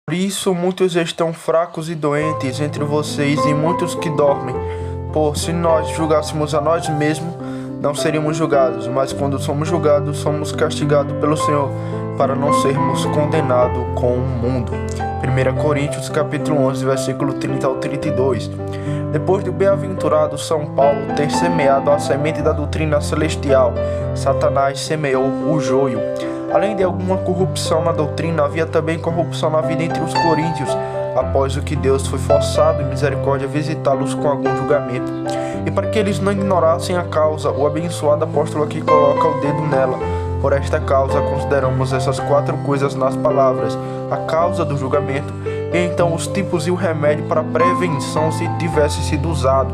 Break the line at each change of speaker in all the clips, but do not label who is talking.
Por isso muitos estão fracos e doentes entre vocês e muitos que dormem. Por se nós julgássemos a nós mesmos, não seríamos julgados, mas quando somos julgados, somos castigados pelo Senhor, para não sermos condenados com o mundo. 1 Coríntios capítulo 11, versículo 30 ao 32. Depois do bem-aventurado São Paulo ter semeado a semente da doutrina celestial, Satanás semeou o joio. Além de alguma corrupção na doutrina, havia também corrupção na vida entre os coríntios, após o que Deus foi forçado em misericórdia a visitá-los com algum julgamento. E para que eles não ignorassem a causa, o abençoado apóstolo aqui coloca o dedo nela. Por esta causa, consideramos essas 4 coisas nas palavras: a causa do julgamento, e então os tipos e o remédio para a prevenção se tivesse sido usado.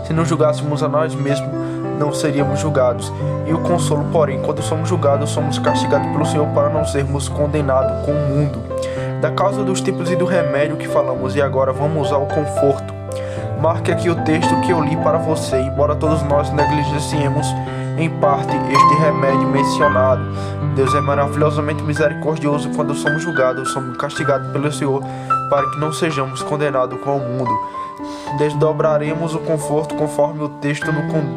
Se não julgássemos a nós mesmos, não seríamos julgados. E o consolo, porém, quando somos julgados, somos castigados pelo Senhor para não sermos condenados com o mundo. Da causa dos tipos e do remédio que falamos, e agora vamos ao conforto. Marque aqui o texto que eu li para você, embora todos nós negligenciemos em parte este remédio mencionado. Deus é maravilhosamente misericordioso quando somos julgados, somos castigados pelo Senhor, para que não sejamos condenados com o mundo. Desdobraremos o conforto conforme o texto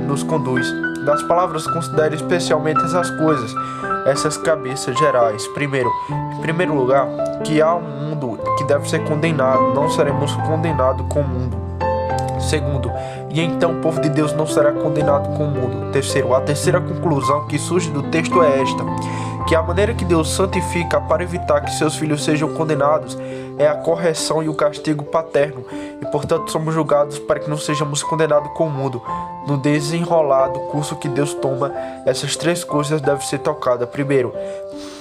nos conduz. Das palavras, considere especialmente essas coisas, essas cabeças gerais. Em primeiro lugar, que há um mundo que deve ser condenado, não seremos condenados com o mundo. Segundo, e então o povo de Deus não será condenado com o mundo. Terceiro, a terceira conclusão que surge do texto é esta: que a maneira que Deus santifica para evitar que seus filhos sejam condenados é a correção e o castigo paterno, e portanto somos julgados para que não sejamos condenados com o mundo. No desenrolar do curso que Deus toma, essas 3 coisas devem ser tocadas. Primeiro,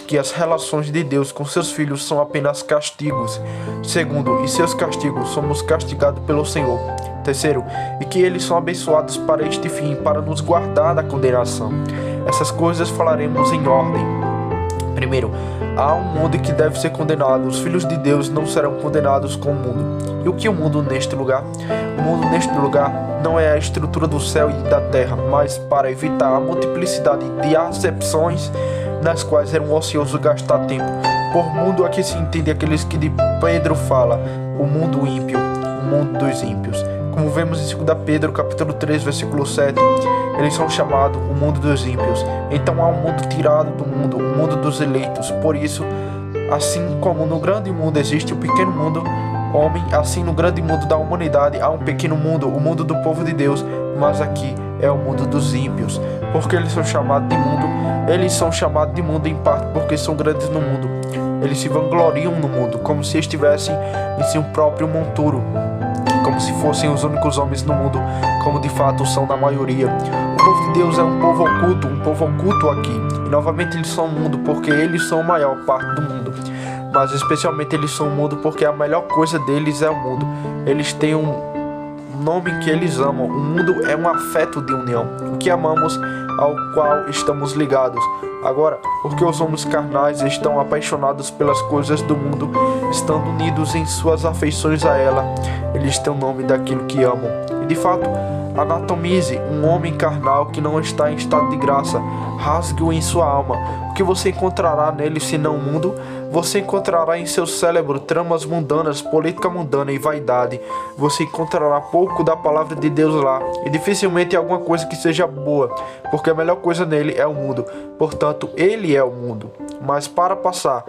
que as relações de Deus com seus filhos são apenas castigos. Segundo, e seus castigos somos castigados pelo Senhor. Terceiro, e que eles são abençoados para este fim, para nos guardar da condenação. Essas coisas falaremos em ordem. Primeiro, há um mundo que deve ser condenado. Os filhos de Deus não serão condenados com o mundo. E o que é o mundo neste lugar? O mundo neste lugar não é a estrutura do céu e da terra, mas para evitar a multiplicidade de acepções nas quais era um ocioso gastar tempo. Por mundo aqui se entende aqueles que de Pedro fala, o mundo ímpio, o mundo dos ímpios. Como vemos em 2 Pedro capítulo 3, versículo 7, eles são chamados o mundo dos ímpios. Então há um mundo tirado do mundo, o mundo dos eleitos. Por isso, assim como no grande mundo existe o pequeno mundo homem, assim no grande mundo da humanidade há um pequeno mundo, o mundo do povo de Deus, mas aqui é o mundo dos ímpios. Porque eles são chamados de mundo? Eles são chamados de mundo em parte porque são grandes no mundo. Eles se vangloriam no mundo, como se estivessem em seu próprio monturo, como se fossem os únicos homens no mundo, como de fato são na maioria. O povo de Deus é um povo oculto aqui. E novamente eles são o mundo porque eles são a maior parte do mundo. Mas especialmente eles são o mundo porque a melhor coisa deles é o mundo. Eles têm um nome que eles amam. O mundo é um afeto de união, o que amamos, ao qual estamos ligados. Agora, porque os homens carnais estão apaixonados pelas coisas do mundo, estando unidos em suas afeições a ela, eles têm o nome daquilo que amam. E de fato, anatomize um homem carnal que não está em estado de graça, rasgue-o em sua alma. O que você encontrará nele senão o mundo? Você encontrará em seu cérebro tramas mundanas, política mundana e vaidade. Você encontrará pouco da palavra de Deus lá, e dificilmente alguma coisa que seja boa, porque a melhor coisa nele é o mundo. Portanto, ele é o mundo. Mas para passar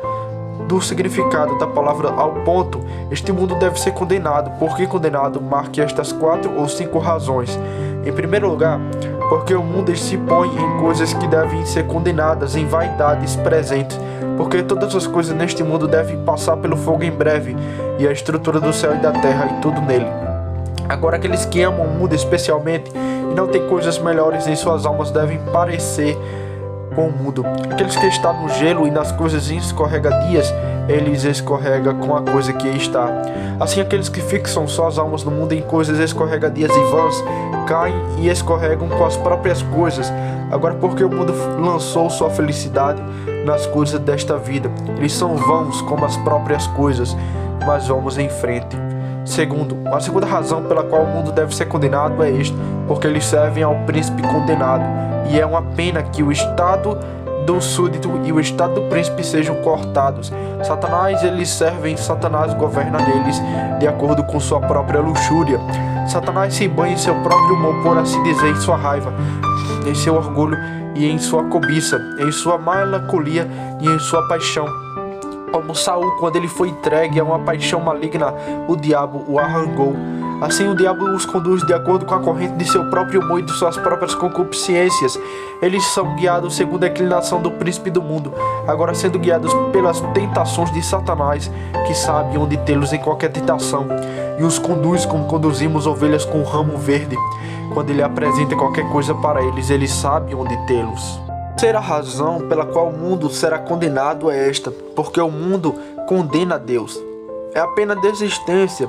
do significado da palavra ao ponto, este mundo deve ser condenado. Por que condenado? Marque estas 4 ou 5 razões. Em primeiro lugar, porque o mundo se põe em coisas que devem ser condenadas, em vaidades presentes, porque todas as coisas neste mundo devem passar pelo fogo em breve, e a estrutura do céu e da terra e tudo nele. Agora, aqueles que amam o mundo especialmente e não têm coisas melhores em suas almas devem parecer com o mundo. Aqueles que estão no gelo e nas coisas escorregadias, eles escorregam com a coisa que está. Assim, aqueles que fixam suas almas no mundo em coisas escorregadias e vãs, caem e escorregam com as próprias coisas. Agora, porque o mundo lançou sua felicidade nas coisas desta vida, eles são vãos como as próprias coisas. Mas vamos em frente. Segundo, a segunda razão pela qual o mundo deve ser condenado é esta: porque eles servem ao príncipe condenado, e é uma pena que o estado do súdito e o estado do príncipe sejam cortados. Satanás, eles servem Satanás, governa neles de acordo com sua própria luxúria. Satanás se banha em seu próprio humor, por assim dizer, em sua raiva, em seu orgulho e em sua cobiça, em sua melancolia e em sua paixão. Como Saul, quando ele foi entregue a uma paixão maligna, o diabo o arrancou. Assim o diabo os conduz de acordo com a corrente de seu próprio humor e de suas próprias concupiscências. Eles são guiados segundo a inclinação do príncipe do mundo, agora sendo guiados pelas tentações de Satanás, que sabe onde tê-los em qualquer tentação, e os conduz como conduzimos ovelhas com um ramo verde. Quando ele apresenta qualquer coisa para eles, ele sabe onde tê-los. A terceira razão pela qual o mundo será condenado é esta: porque o mundo condena a Deus. É a pena de existência.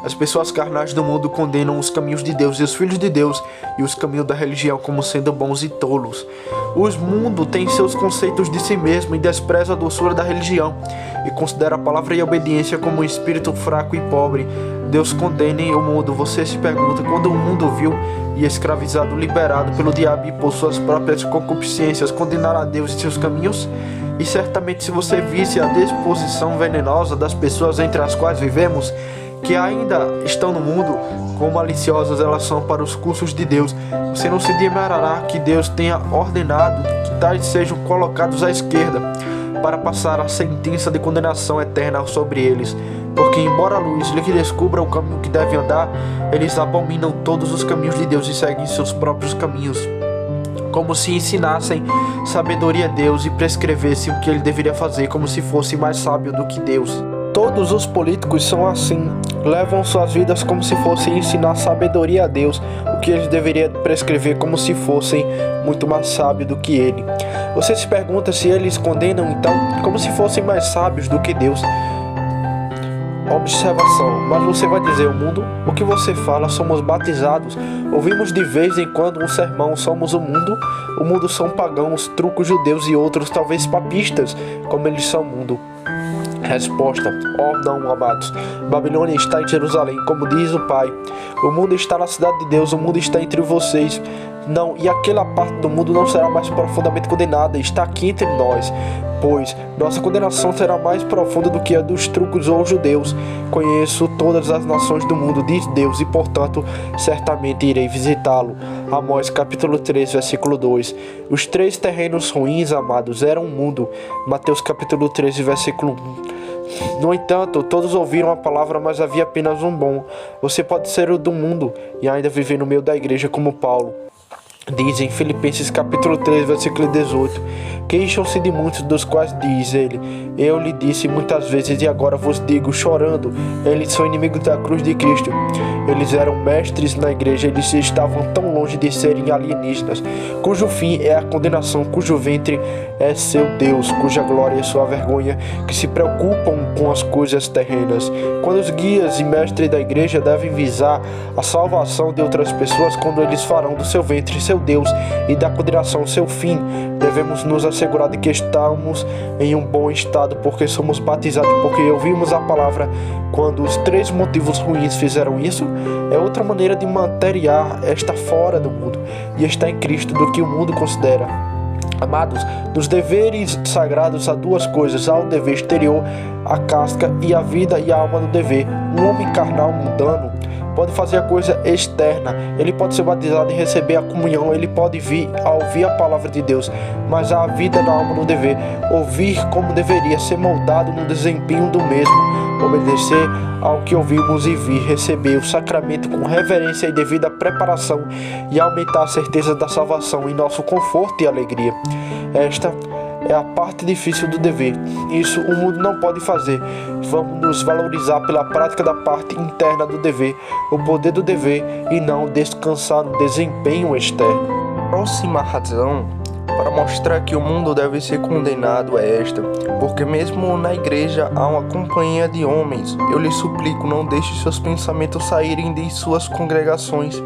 As pessoas carnais do mundo condenam os caminhos de Deus e os filhos de Deus e os caminhos da religião como sendo bons e tolos. O mundo tem seus conceitos de si mesmo e despreza a doçura da religião e considera a palavra e a obediência como um espírito fraco e pobre. Deus condene o mundo. Você se pergunta, quando o mundo vil e escravizado, liberado pelo diabo e por suas próprias concupiscências, condenará a Deus e seus caminhos? E certamente, se você visse a disposição venenosa das pessoas entre as quais vivemos, que ainda estão no mundo, quão maliciosas elas são para os cursos de Deus, você não se admirará que Deus tenha ordenado que tais sejam colocados à esquerda, para passar a sentença de condenação eterna sobre eles. Porque, embora a luz lhe descubra o caminho que deve andar, eles abominam todos os caminhos de Deus e seguem seus próprios caminhos, como se ensinassem sabedoria a Deus e prescrevessem o que ele deveria fazer, como se fosse mais sábio do que Deus. Todos os políticos são assim, levam suas vidas como se fossem ensinar sabedoria a Deus, o que eles deveriam prescrever como se fossem muito mais sábios do que ele. Você se pergunta se eles condenam então como se fossem mais sábios do que Deus. Observação: mas você vai dizer, o mundo, o que você fala, somos batizados, ouvimos de vez em quando um sermão, somos o mundo são pagãos, trucos judeus e outros, talvez papistas, como eles são o mundo. Resposta: não, amados, Babilônia está em Jerusalém, como diz o Pai. O mundo está na cidade de Deus, o mundo está entre vocês. Não, e aquela parte do mundo não será mais profundamente condenada, está aqui entre nós, pois nossa condenação será mais profunda do que a dos trucos ou judeus. Conheço todas as nações do mundo, diz Deus, e portanto certamente irei visitá-lo. Amós capítulo 3, versículo 2. Os 3 terrenos ruins, amados, eram o mundo. Mateus capítulo 13, versículo 1. No entanto, todos ouviram a palavra, mas havia apenas um bom. Você pode ser o do mundo e ainda viver no meio da igreja como Paulo diz em Filipenses capítulo 3, versículo 18. Queixam-se de muitos, dos quais diz ele: eu lhe disse muitas vezes e agora vos digo, chorando, eles são inimigos da cruz de Cristo. Eles eram mestres na igreja, eles estavam tão longe de serem alienígenas, cujo fim é a condenação, cujo ventre é seu Deus, cuja glória é sua vergonha, que se preocupam com as coisas terrenas. Quando os guias e mestres da igreja devem visar a salvação de outras pessoas, quando eles farão do seu ventre seu Deus e da condenação seu fim, devemos nos assegurar de que estamos em um bom estado, porque somos batizados, porque ouvimos a palavra. Quando os 3 motivos ruins fizeram isso, é outra maneira de materiar esta fora do mundo e está em Cristo do que o mundo considera. Amados, nos deveres sagrados há 2 coisas: há o dever exterior, a casca, e a vida e a alma do dever. Um homem carnal mundano pode fazer a coisa externa, ele pode ser batizado e receber a comunhão, ele pode vir a ouvir a palavra de Deus, mas há a vida da alma no dever, ouvir como deveria, ser moldado no desempenho do mesmo, obedecer ao que ouvimos e vir, receber o sacramento com reverência e devida preparação e aumentar a certeza da salvação em nosso conforto e alegria. Esta é a parte difícil do dever. Isso o mundo não pode fazer. Vamos nos valorizar pela prática da parte interna do dever, o poder do dever, e não descansar no desempenho externo. A próxima razão para mostrar que o mundo deve ser condenado é esta: porque mesmo na igreja há uma companhia de homens. Eu lhe suplico, não deixe seus pensamentos saírem de suas congregações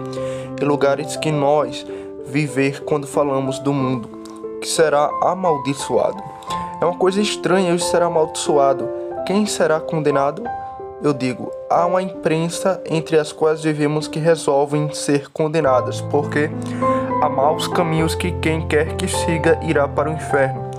e lugares que nós viver quando falamos do mundo, que será amaldiçoado. É uma coisa estranha isso ser amaldiçoado. Quem será condenado? Eu digo, há uma imprensa entre as quais vivemos que resolvem ser condenadas, porque há maus caminhos que quem quer que siga irá para o inferno.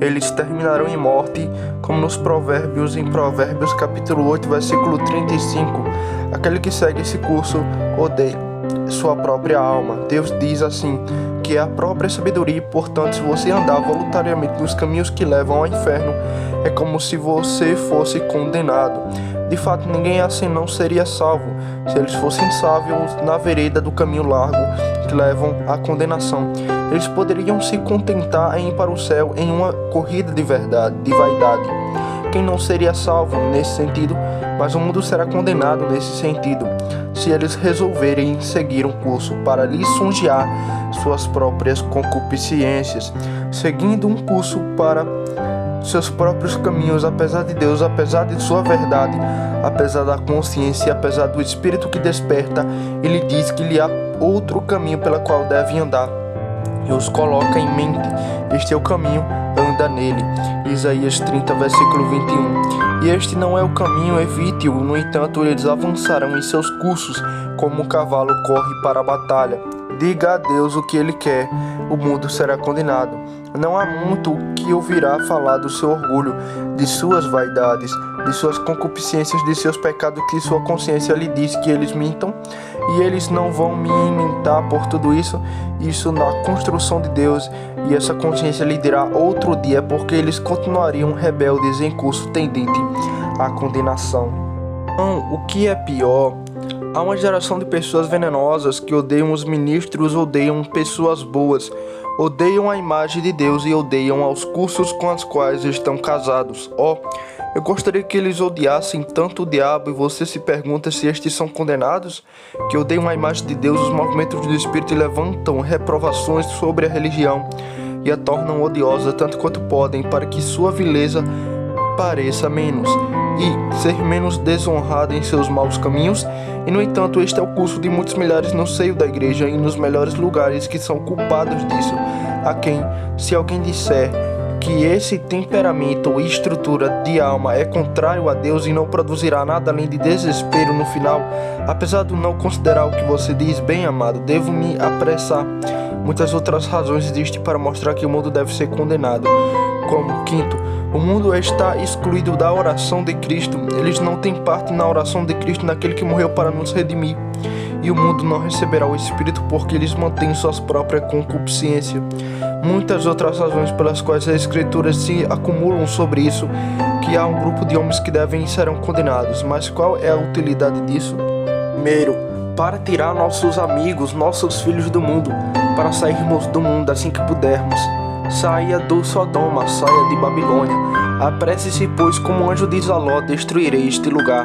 eles terminarão em morte, como nos Provérbios, em Provérbios capítulo 8, versículo 35. Aquele que segue esse curso odeia sua própria alma. Deus diz assim, que é a própria sabedoria, e portanto, se você andar voluntariamente nos caminhos que levam ao inferno, é como se você fosse condenado. De fato, ninguém assim não seria salvo, se eles fossem sábios na vereda do caminho largo que levam à condenação. Eles poderiam se contentar em ir para o céu em uma corrida de vaidade. Quem não seria salvo nesse sentido, mas o mundo será condenado nesse sentido, se eles resolverem seguir um curso para lisonjear suas próprias concupiscências, seguindo um curso para seus próprios caminhos, apesar de Deus, apesar de sua verdade, apesar da consciência, apesar do Espírito que desperta. Ele diz que lhe há outro caminho pelo qual devem andar e os coloca em mente. Este é o caminho, anda nele. Isaías 30, versículo 21. E este não é o caminho, evite-o. No entanto, eles avançarão em seus cursos, como um cavalo corre para a batalha. Diga a Deus o que ele quer, o mundo será condenado. Não há muito o que ouvirá falar do seu orgulho, de suas vaidades, de suas concupiscências, de seus pecados, que sua consciência lhe diz que eles mintam, e eles não vão me imitar por tudo isso na construção de Deus, e essa consciência lhe dirá outro dia, porque eles continuariam rebeldes em curso tendente à condenação. Então, o que é pior? Há uma geração de pessoas venenosas que odeiam os ministros, odeiam pessoas boas, odeiam a imagem de Deus e odeiam aos cursos com os quais estão casados. Eu gostaria que eles odiassem tanto o diabo, e você se pergunta se estes são condenados, que odeiam a imagem de Deus, os movimentos do Espírito, e levantam reprovações sobre a religião e a tornam odiosa tanto quanto podem, para que sua vileza pareça menos e ser menos desonrada em seus maus caminhos. E no entanto, este é o curso de muitos milhares no seio da igreja e nos melhores lugares que são culpados disso, a quem, se alguém disser que esse temperamento ou estrutura de alma é contrário a Deus e não produzirá nada além de desespero no final, apesar de não considerar o que você diz, bem amado, devo me apressar. Muitas outras razões existem para mostrar que o mundo deve ser condenado. Como quinto, o mundo está excluído da oração de Cristo. Eles não têm parte na oração de Cristo, naquele que morreu para nos redimir. E o mundo não receberá o Espírito porque eles mantêm suas próprias concupiscências. Muitas outras razões pelas quais as Escrituras se acumulam sobre isso, que há um grupo de homens que devem e serão condenados. Mas qual é a utilidade disso? Primeiro, para tirar nossos amigos, nossos filhos do mundo, para sairmos do mundo assim que pudermos. Saia do Sodoma, saia de Babilônia. Apresse-se, pois, como anjo de Zaló, destruirei este lugar.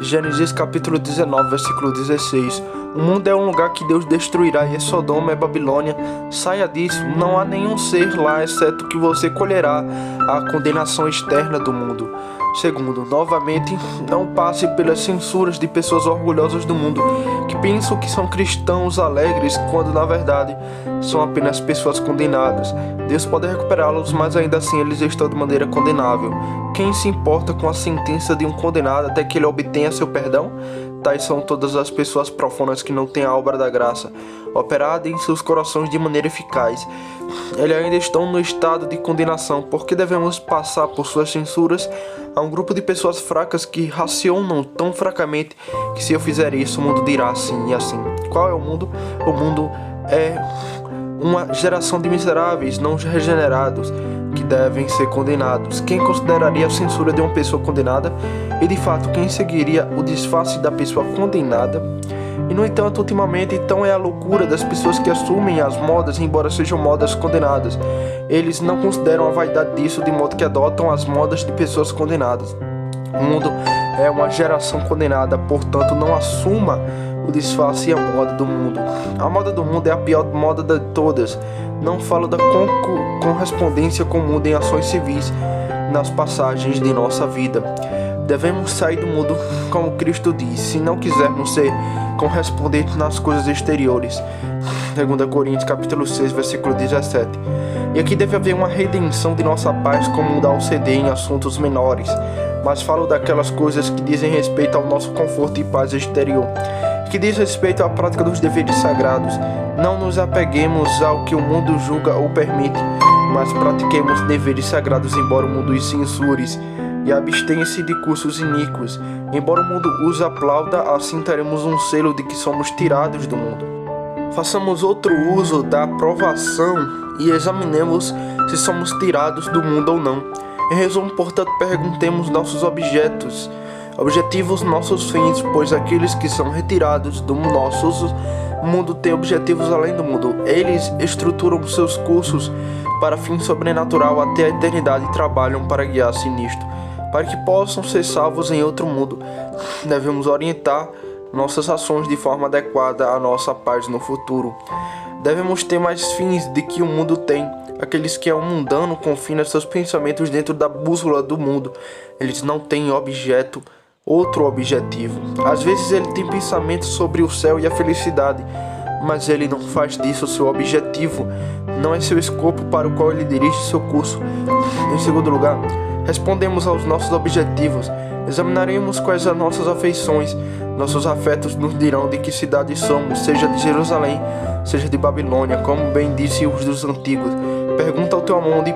Gênesis capítulo 19, versículo 16. O mundo é um lugar que Deus destruirá, e Sodoma é Babilônia. Saia disso, não há nenhum ser lá, exceto que você colherá a condenação externa do mundo. Segundo, novamente, não passe pelas censuras de pessoas orgulhosas do mundo, que pensam que são cristãos alegres, quando na verdade são apenas pessoas condenadas. Deus pode recuperá-los, mas ainda assim eles estão de maneira condenável. Quem se importa com a sentença de um condenado até que ele obtenha seu perdão? Tais são todas as pessoas profanas que não têm a obra da graça operada em seus corações de maneira eficaz. Eles ainda estão no estado de condenação, porque devemos passar por suas censuras a um grupo de pessoas fracas que racionam tão fracamente que se eu fizer isso, o mundo dirá assim e assim. Qual é o mundo? O mundo é uma geração de miseráveis, não regenerados, que devem ser condenados. Quem consideraria a censura de uma pessoa condenada? E de fato, quem seguiria o disfarce da pessoa condenada? E no entanto, ultimamente, então é a loucura das pessoas que assumem as modas, embora sejam modas condenadas. Eles não consideram a vaidade disso, de modo que adotam as modas de pessoas condenadas. O mundo é uma geração condenada, portanto não assuma o disfarce e a moda do mundo. A moda do mundo é a pior moda de todas. Não falo da correspondência com o mundo em ações civis nas passagens de nossa vida. Devemos sair do mundo, como Cristo diz, se não quisermos ser correspondentes nas coisas exteriores. 2 Coríntios capítulo 6, versículo 17. E aqui deve haver uma redenção de nossa paz, como dar o CD em assuntos menores. Mas falo daquelas coisas que dizem respeito ao nosso conforto e paz exterior, que diz respeito à prática dos deveres sagrados. Não nos apeguemos ao que o mundo julga ou permite, mas pratiquemos deveres sagrados, embora o mundo os censure, e abstenha-se de cursos iníquos. Embora o mundo os aplauda, assim teremos um selo de que somos tirados do mundo. Façamos outro uso da aprovação e examinemos se somos tirados do mundo ou não. Em resumo, portanto, perguntemos nossos objetivos, nossos fins, pois aqueles que são retirados do nosso mundo têm objetivos além do mundo. Eles estruturam seus cursos para fim sobrenatural até a eternidade e trabalham para guiar-se nisto, para que possam ser salvos em outro mundo. Devemos orientar nossas ações de forma adequada à nossa paz no futuro. Devemos ter mais fins do que o mundo tem. Aqueles que é um mundano confinam seus pensamentos dentro da bússola do mundo. Eles não têm outro objetivo. Às vezes ele tem pensamentos sobre o céu e a felicidade, mas ele não faz disso seu objetivo. Não é seu escopo para o qual ele dirige seu curso. Em segundo lugar, respondemos aos nossos objetivos. Examinaremos quais as nossas afeições. Nossos afetos nos dirão de que cidade somos, seja de Jerusalém, seja de Babilônia, como bem disse os dos antigos. Pergunta ao teu amor onde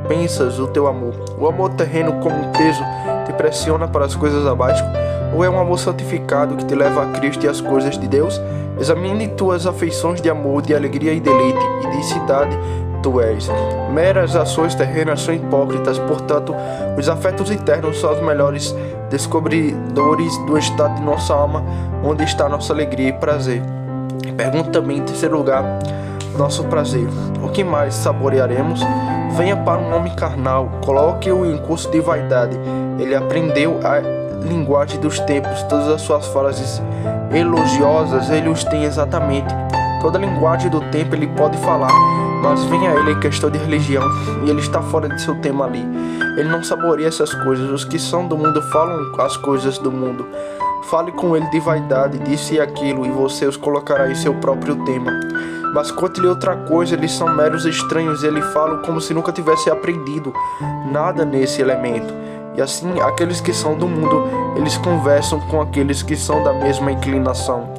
pensas o teu amor. O amor terreno como um peso te pressiona para as coisas abaixo? Ou é um amor santificado que te leva a Cristo e às coisas de Deus? Examine tuas afeições de amor, de alegria e deleite, e de cidade tu és. Meras ações terrenas são hipócritas, portanto, os afetos eternos são os melhores descobridores do estado de nossa alma, onde está nossa alegria e prazer. Pergunta também, em terceiro lugar, nosso prazer. O que mais saborearemos? Venha para um homem carnal, coloque-o em curso de vaidade. Ele aprendeu a linguagem dos tempos, todas as suas frases elogiosas ele os tem exatamente. Toda a linguagem do tempo ele pode falar, mas vem a ele em questão de religião e ele está fora de seu tema ali. Ele não saboreia essas coisas. Os que são do mundo falam as coisas do mundo. Fale com ele de vaidade, disse e aquilo, e você os colocará em seu próprio tema. Mas conte-lhe outra coisa, eles são meros estranhos, e ele fala como se nunca tivesse aprendido nada nesse elemento. E assim, aqueles que são do mundo, eles conversam com aqueles que são da mesma inclinação.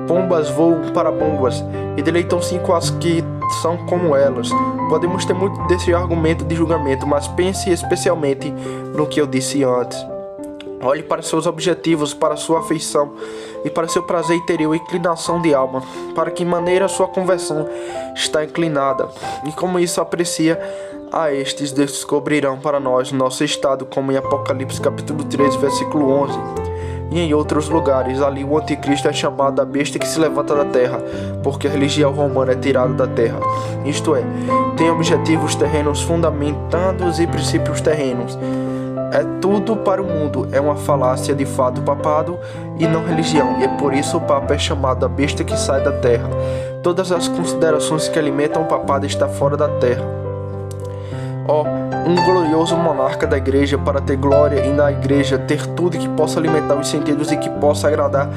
Pombas voam para bombas, e deleitam-se com as que são como elas. Podemos ter muito desse argumento de julgamento, mas pense especialmente no que eu disse antes. Olhe para seus objetivos, para sua afeição e para seu prazer interior e inclinação de alma, para que maneira a sua conversão está inclinada, e como isso aprecia a estes descobrirão para nós nosso estado, como em Apocalipse capítulo 3, versículo 11. E em outros lugares, ali o anticristo é chamado a besta que se levanta da terra, porque a religião romana é tirada da terra. Isto é, tem objetivos terrenos fundamentados e princípios terrenos. É tudo para o mundo, é uma falácia de fato papado e não religião, e é por isso o Papa é chamado a besta que sai da terra. Todas as considerações que alimentam o papado estão fora da terra. Um glorioso monarca da igreja, para ter glória e na igreja ter tudo que possa alimentar os sentidos e que possa agradar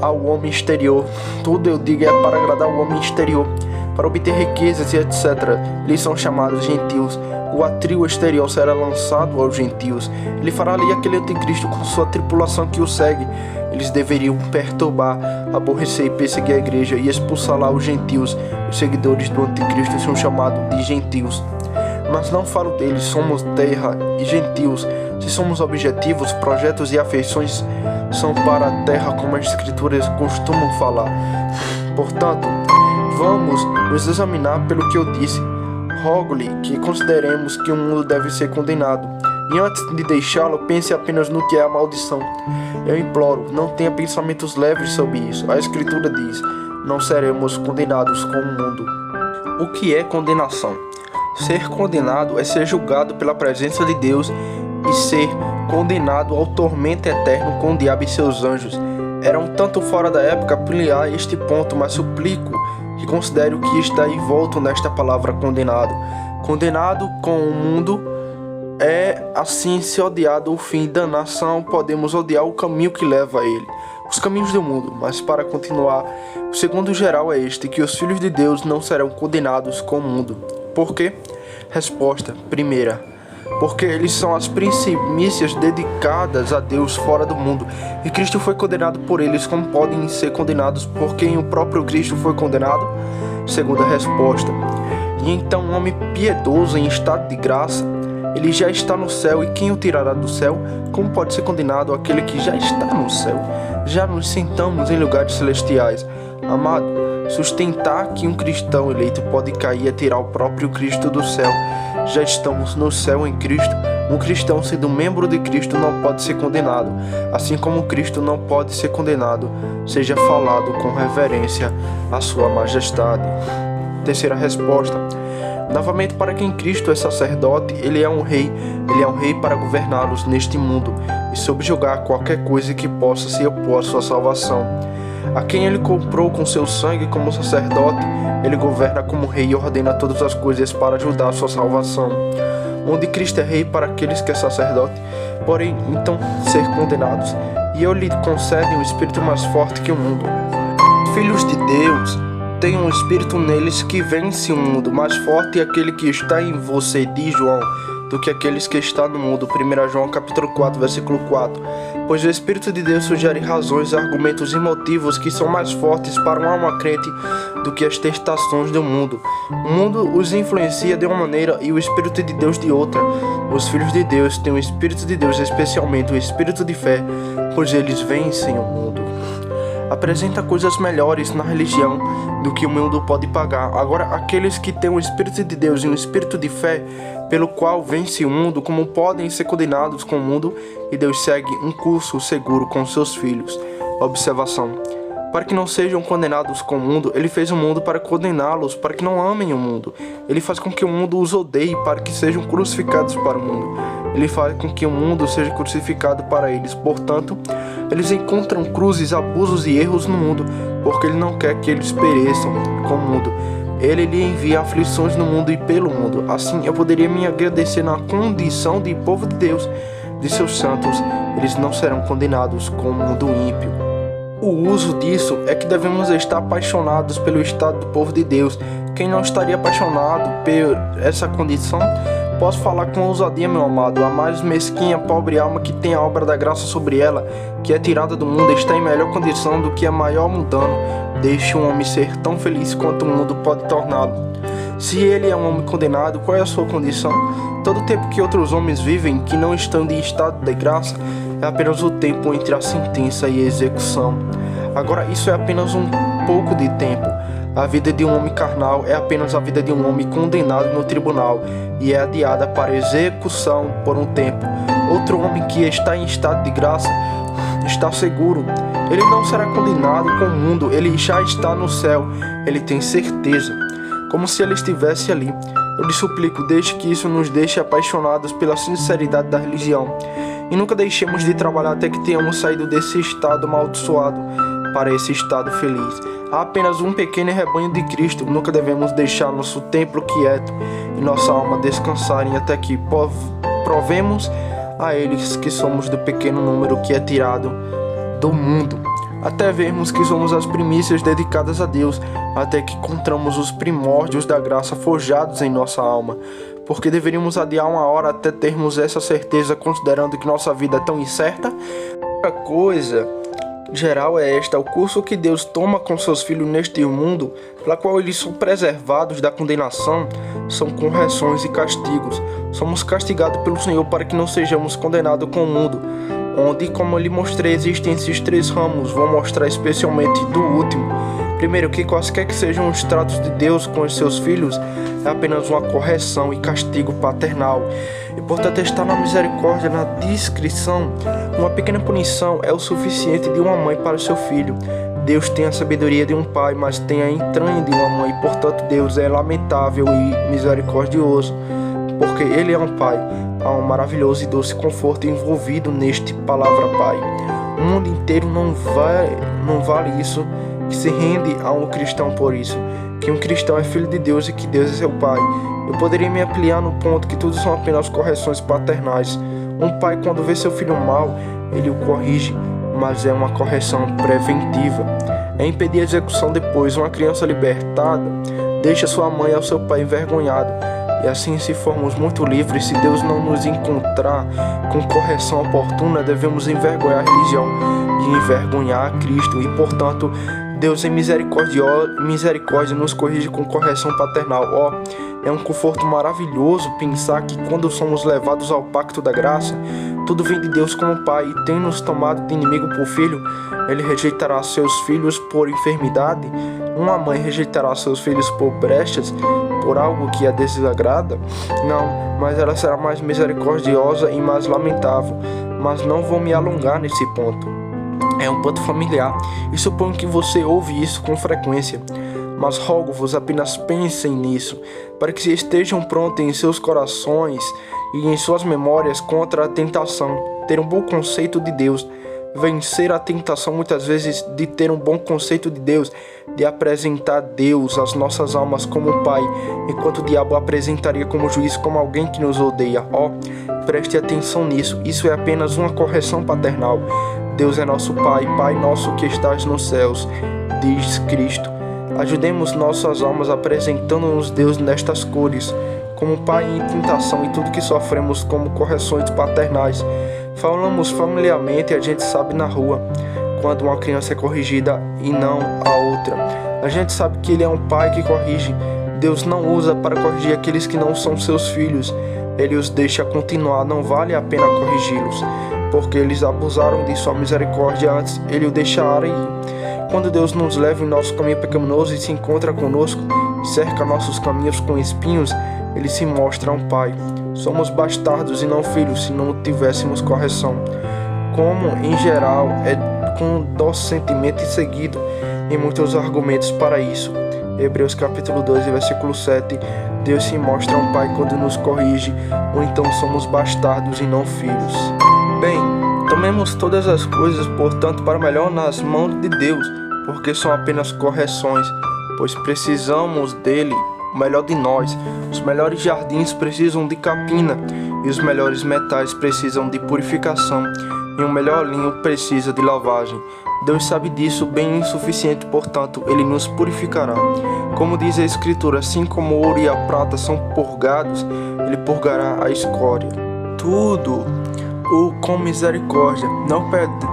ao homem exterior. Tudo, eu digo, é para agradar ao homem exterior, para obter riquezas e etc. Eles são chamados gentios. O atril exterior será lançado aos gentios. Ele fará ali aquele anticristo com sua tripulação que o segue. Eles deveriam perturbar, aborrecer e perseguir a igreja e expulsar lá os gentios. Os seguidores do anticristo são chamados de gentios. Mas não falo deles, somos terra e gentios. Se somos objetivos, projetos e afeições são para a terra, como as escrituras costumam falar. Portanto, vamos nos examinar pelo que eu disse. Rogo-lhe que consideremos que o mundo deve ser condenado, e antes de deixá-lo, pense apenas no que é a maldição. Eu imploro, não tenha pensamentos leves sobre isso. A escritura diz, não seremos condenados com o mundo. O que é condenação? Ser condenado é ser julgado pela presença de Deus e ser condenado ao tormento eterno com o diabo e seus anjos. Era um tanto fora da época ampliar este ponto, mas suplico que considere o que está envolto nesta palavra condenado. Condenado com o mundo é assim se odiado o fim da nação, podemos odiar o caminho que leva a ele, os caminhos do mundo. Mas para continuar, o segundo geral é este, que os filhos de Deus não serão condenados com o mundo. Por quê? Resposta: primeira, porque eles são as primícias dedicadas a Deus fora do mundo, e Cristo foi condenado por eles, como podem ser condenados por quem o próprio Cristo foi condenado? Segunda resposta, E então um homem piedoso em estado de graça, ele já está no céu, e quem o tirará do céu? Como pode ser condenado aquele que já está no céu? Já nos sentamos em lugares celestiais. Amado, sustentar que um cristão eleito pode cair é tirar o próprio Cristo do céu. Já estamos no céu em Cristo. Um cristão sendo membro de Cristo não pode ser condenado, assim como Cristo não pode ser condenado. Seja falado com reverência à sua majestade. Terceira resposta. Novamente, para quem Cristo é sacerdote, ele é um rei para governá-los neste mundo e subjugar qualquer coisa que possa se opor à sua salvação. A quem ele comprou com seu sangue como sacerdote, ele governa como rei e ordena todas as coisas para ajudar a sua salvação. Onde Cristo é rei para aqueles que é sacerdote, porém, então, ser condenados, e eu lhe concede um espírito mais forte que o mundo. Filhos de Deus tem um espírito neles que vence o mundo. Mais forte é aquele que está em você, diz João, do que aqueles que estão no mundo. 1 João capítulo 4, versículo 4. Pois o Espírito de Deus sugere razões, argumentos e motivos que são mais fortes para uma alma crente do que as tentações do mundo. O mundo os influencia de uma maneira e o Espírito de Deus de outra. Os filhos de Deus têm o Espírito de Deus, especialmente o Espírito de fé, pois eles vencem o mundo. Apresenta coisas melhores na religião do que o mundo pode pagar. Agora, aqueles que têm o Espírito de Deus e um Espírito de fé, pelo qual vence o mundo, como podem ser condenados com o mundo? E Deus segue um curso seguro com seus filhos. Observação. Para que não sejam condenados com o mundo, ele fez o mundo para condená-los, para que não amem o mundo. Ele faz com que o mundo os odeie, para que sejam crucificados para o mundo. Ele faz com que o mundo seja crucificado para eles. Portanto, eles encontram cruzes, abusos e erros no mundo, porque ele não quer que eles pereçam com o mundo. Ele lhe envia aflições no mundo e pelo mundo. Assim, eu poderia me agradecer na condição de povo de Deus, de seus santos. Eles não serão condenados com o mundo ímpio. O uso disso é que devemos estar apaixonados pelo estado do povo de Deus. Quem não estaria apaixonado por essa condição? Posso falar com ousadia, meu amado. A mais mesquinha, pobre alma que tem a obra da graça sobre ela, que é tirada do mundo, está em melhor condição do que a maior mundano. Deixe um homem ser tão feliz quanto o mundo pode torná-lo. Se ele é um homem condenado, qual é a sua condição? Todo o tempo que outros homens vivem, que não estão em estado de graça, é apenas o tempo entre a sentença e a execução. Agora, isso é apenas um pouco de tempo. A vida de um homem carnal é apenas a vida de um homem condenado no tribunal e é adiada para execução por um tempo. Outro homem que está em estado de graça está seguro. Ele não será condenado com o mundo, ele já está no céu. Ele tem certeza, como se ele estivesse ali. Eu lhe suplico, deixe que isso nos deixe apaixonados pela sinceridade da religião. E nunca deixemos de trabalhar até que tenhamos saído desse estado amaldiçoado para esse estado feliz. Há apenas um pequeno rebanho de Cristo. Nunca devemos deixar nosso templo quieto e nossa alma descansarem até que provemos a eles que somos do pequeno número que é tirado do mundo. Até vermos que somos as primícias dedicadas a Deus, até que encontramos os primórdios da graça forjados em nossa alma. Porque deveríamos adiar uma hora até termos essa certeza, considerando que nossa vida é tão incerta? Outra coisa geral é esta: o curso que Deus toma com seus filhos neste mundo, pela qual eles são preservados da condenação, são correções e castigos. Somos castigados pelo Senhor para que não sejamos condenados com o mundo, onde, como eu lhe mostrei, existem esses três ramos. Vou mostrar especialmente do último. Primeiro, que quaisquer que sejam os tratos de Deus com os seus filhos, é apenas uma correção e castigo paternal. E portanto está na misericórdia, na discrição. Uma pequena punição é o suficiente de uma mãe para o seu filho. Deus tem a sabedoria de um pai, mas tem a entranha de uma mãe. Portanto, Deus é lamentável e misericordioso, porque Ele é um pai. Há um maravilhoso e doce conforto envolvido neste palavra pai. O mundo inteiro não vale isso, que se rende a um cristão por isso, que um cristão é filho de Deus e que Deus é seu pai. Eu poderia me ampliar no ponto que tudo são apenas correções paternais. Um pai, quando vê seu filho mal, ele o corrige, mas é uma correção preventiva. É impedir a execução depois. Uma criança libertada deixa sua mãe ao seu pai envergonhado. E assim, se formos muito livres, se Deus não nos encontrar com correção oportuna, devemos envergonhar a religião e envergonhar a Cristo. E, portanto, Deus em misericórdia nos corrige com correção paternal. É um conforto maravilhoso pensar que quando somos levados ao pacto da graça, tudo vem de Deus como Pai, e tem nos tomado de inimigo por filho. Ele rejeitará seus filhos por enfermidade? Uma mãe rejeitará seus filhos por brechas, por algo que a desagrada? Não, mas ela será mais misericordiosa e mais lamentável. Mas não vou me alongar nesse ponto. É um ponto familiar, e suponho que você ouve isso com frequência. Mas rogo-vos, apenas pensem nisso, para que estejam prontos em seus corações e em suas memórias contra a tentação, ter um bom conceito de Deus, vencer a tentação muitas vezes de ter um bom conceito de Deus, de apresentar Deus às nossas almas como um Pai, enquanto o diabo apresentaria como juiz, como alguém que nos odeia. Preste atenção nisso, isso é apenas uma correção paternal. Deus é nosso Pai, Pai nosso que estás nos céus, diz Cristo. Ajudemos nossas almas apresentando-nos Deus nestas cores, como Pai em tentação e tudo que sofremos como correções paternais. Falamos familiarmente e a gente sabe na rua, quando uma criança é corrigida e não a outra. A gente sabe que Ele é um Pai que corrige. Deus não usa para corrigir aqueles que não são seus filhos. Ele os deixa continuar, não vale a pena corrigi-los, porque eles abusaram de sua misericórdia antes Ele o deixara ir. Quando Deus nos leva em nosso caminho pecaminoso e se encontra conosco, cerca nossos caminhos com espinhos, Ele se mostra um Pai. Somos bastardos e não filhos se não tivéssemos correção. Como, em geral, é com nosso sentimento e seguido em muitos argumentos para isso. Hebreus capítulo 2, versículo 7. Deus se mostra um Pai quando nos corrige, ou então somos bastardos e não filhos. Bem, tomemos todas as coisas, portanto, para melhor nas mãos de Deus, porque são apenas correções, pois precisamos dele, o melhor de nós. Os melhores jardins precisam de capina, e os melhores metais precisam de purificação, e o melhor linho precisa de lavagem. Deus sabe disso bem o suficiente, portanto, Ele nos purificará. Como diz a Escritura, assim como o ouro e a prata são purgados, Ele purgará a escória. Tudo com misericórdia.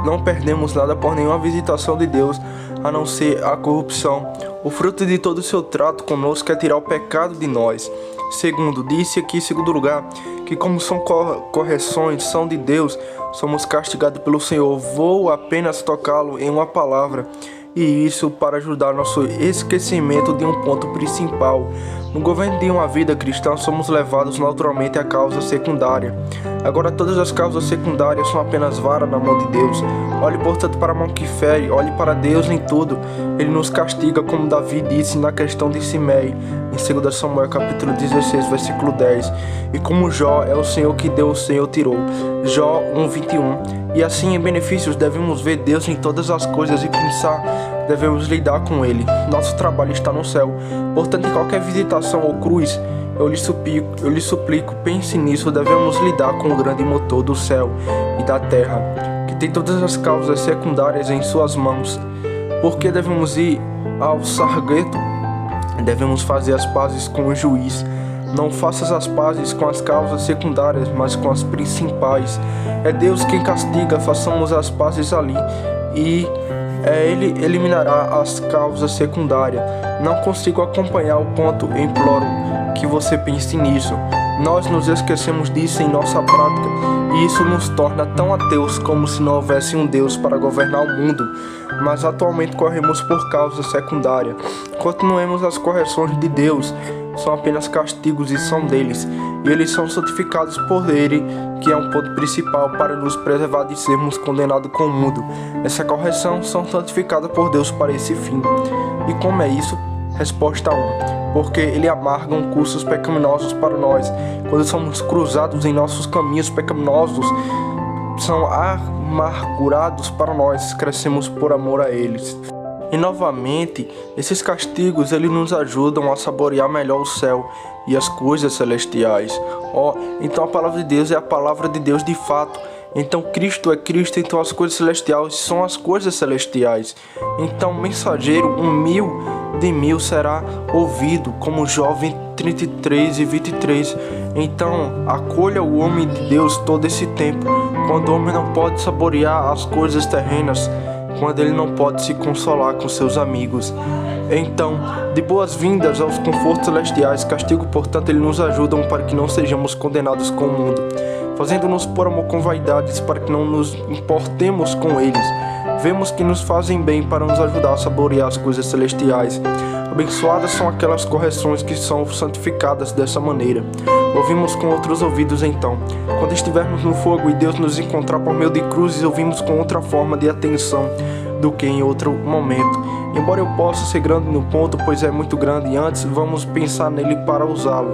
Não perdemos nada por nenhuma visitação de Deus, a não ser a corrupção. O fruto de todo o seu trato conosco é tirar o pecado de nós. Segundo, disse aqui em segundo lugar, que como são correções, são de Deus, somos castigados pelo Senhor. Vou apenas tocá-lo em uma palavra, e isso para ajudar nosso esquecimento de um ponto principal. No governo de uma vida cristã, somos levados naturalmente à causa secundária. Agora, todas as causas secundárias são apenas vara na mão de Deus. Olhe, portanto, para a mão que fere, olhe para Deus em tudo. Ele nos castiga, como Davi disse na questão de Simei, em 2 Samuel capítulo 16, versículo 10. E como Jó é o Senhor que deu, o Senhor tirou. Jó 1:21. E assim, em benefícios, devemos ver Deus em todas as coisas e pensar, devemos lidar com Ele. Nosso trabalho está no céu. Portanto, em qualquer visitação ou cruz, eu lhe suplico, pense nisso. Devemos lidar com o grande motor do céu e da terra, que tem todas as causas secundárias em suas mãos. Por que devemos ir ao sargueto? Devemos fazer as pazes com o juiz. Não faças as pazes com as causas secundárias, mas com as principais. É Deus quem castiga, façamos as pazes ali, e Ele eliminará as causas secundárias. Não consigo acompanhar o ponto, imploro que você pense nisso. Nós nos esquecemos disso em nossa prática, e isso nos torna tão ateus como se não houvesse um Deus para governar o mundo. Mas atualmente corremos por causa secundária. Continuemos as correções de Deus, são apenas castigos e são deles, e eles são santificados por Ele, que é um ponto principal para nos preservar de sermos condenados com o mundo. Essa correção são santificadas por Deus para esse fim. E como é isso? Resposta 1. Porque Ele amarga cursos pecaminosos para nós. Quando somos cruzados em nossos caminhos pecaminosos, são amargurados para nós, crescemos por amor a eles. E novamente, esses castigos eles nos ajudam a saborear melhor o céu e as coisas celestiais. Então a palavra de Deus é a palavra de Deus de fato. Então Cristo é Cristo, então as coisas celestiais são as coisas celestiais. Então mensageiro, 1.000 de 1.000 será ouvido, como Jó 33 e 23. Então acolha o homem de Deus todo esse tempo, quando o homem não pode saborear as coisas terrenas. quando ele não pode se consolar com seus amigos. Então, de boas-vindas aos confortos celestiais, castigo, portanto, eles nos ajudam para que não sejamos condenados com o mundo, fazendo-nos por amor com vaidades, para que não nos importemos com eles. Vemos que nos fazem bem para nos ajudar a saborear as coisas celestiais. Abençoadas são aquelas correções que são santificadas dessa maneira. Ouvimos com outros ouvidos então. Quando estivermos no fogo e Deus nos encontrar por meio de cruzes, ouvimos com outra forma de atenção do que em outro momento. Embora eu possa ser grande no ponto, pois é muito grande, antes vamos pensar nele para usá-lo.